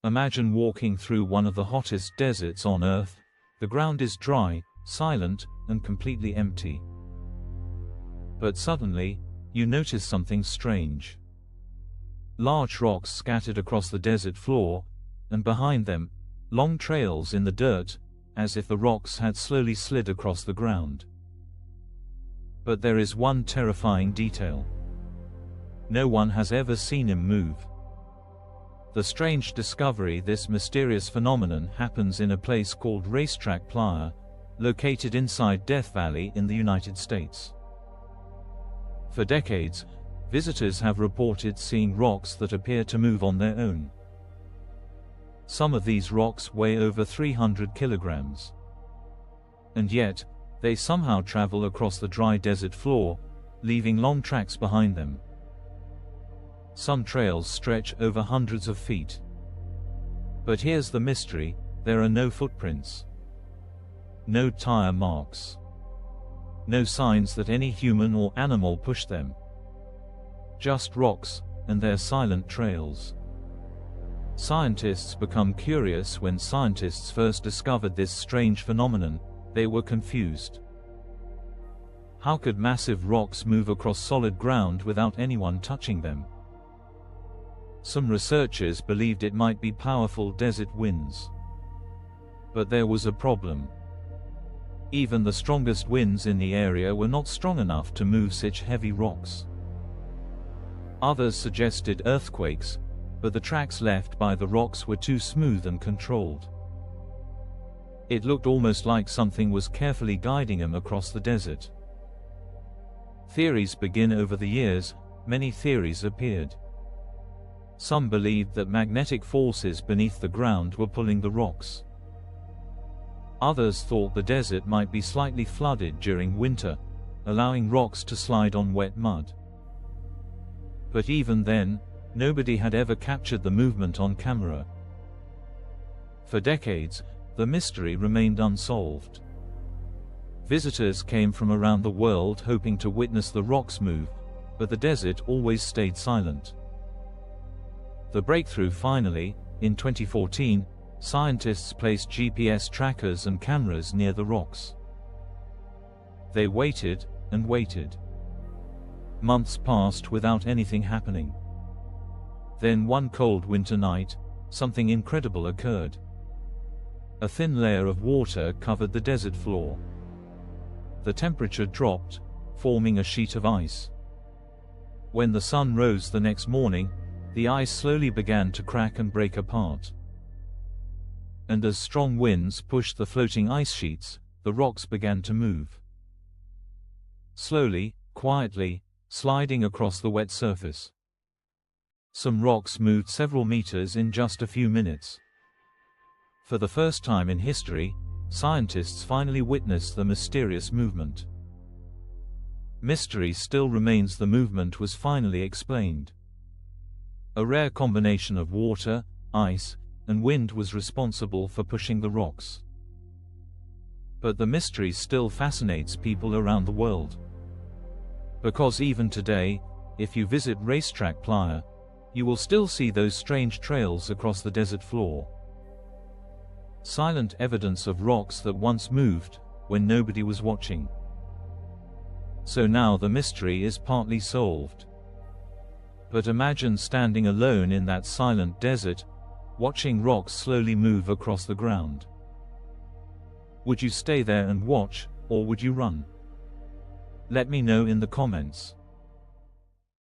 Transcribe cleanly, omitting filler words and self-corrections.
Imagine walking through one of the hottest deserts on Earth. The ground is dry, silent, and completely empty. But suddenly, you notice something strange. Large rocks scattered across the desert floor, and behind them, long trails in the dirt, as if the rocks had slowly slid across the ground. But there is one terrifying detail. No one has ever seen him move. The strange discovery: this mysterious phenomenon happens in a place called Racetrack Playa, located inside Death Valley in the United States. For decades, visitors have reported seeing rocks that appear to move on their own. Some of these rocks weigh over 300 kilograms. And yet, they somehow travel across the dry desert floor, leaving long tracks behind them. Some trails stretch over hundreds of feet. But here's the mystery: there are no footprints. No tire marks. No signs that any human or animal pushed them. Just rocks, and their silent trails. Scientists become curious. When scientists first discovered this strange phenomenon, they were confused. How could massive rocks move across solid ground without anyone touching them? Some researchers believed it might be powerful desert winds. But there was a problem. Even the strongest winds in the area were not strong enough to move such heavy rocks. Others suggested earthquakes, but the tracks left by the rocks were too smooth and controlled. It looked almost like something was carefully guiding them across the desert. Theories began over the years. Many theories appeared. Some believed that magnetic forces beneath the ground were pulling the rocks. Others thought the desert might be slightly flooded during winter, allowing rocks to slide on wet mud. But even then, nobody had ever captured the movement on camera. For decades, the mystery remained unsolved. Visitors came from around the world hoping to witness the rocks move, but the desert always stayed silent. The breakthrough finally, in 2014, scientists placed GPS trackers and cameras near the rocks. They waited and waited. Months passed without anything happening. Then one cold winter night, something incredible occurred. A thin layer of water covered the desert floor. The temperature dropped, forming a sheet of ice. When the sun rose the next morning, the ice slowly began to crack and break apart. And as strong winds pushed the floating ice sheets, the rocks began to move. Slowly, quietly, sliding across the wet surface. Some rocks moved several meters in just a few minutes. For the first time in history, scientists finally witnessed the mysterious movement. Mystery still remains: the movement was finally explained. A rare combination of water, ice, and wind was responsible for pushing the rocks. But the mystery still fascinates people around the world. Because even today, if you visit Racetrack Playa, you will still see those strange trails across the desert floor. Silent evidence of rocks that once moved, when nobody was watching. So now the mystery is partly solved. But imagine standing alone in that silent desert, watching rocks slowly move across the ground. Would you stay there and watch, or would you run? Let me know in the comments.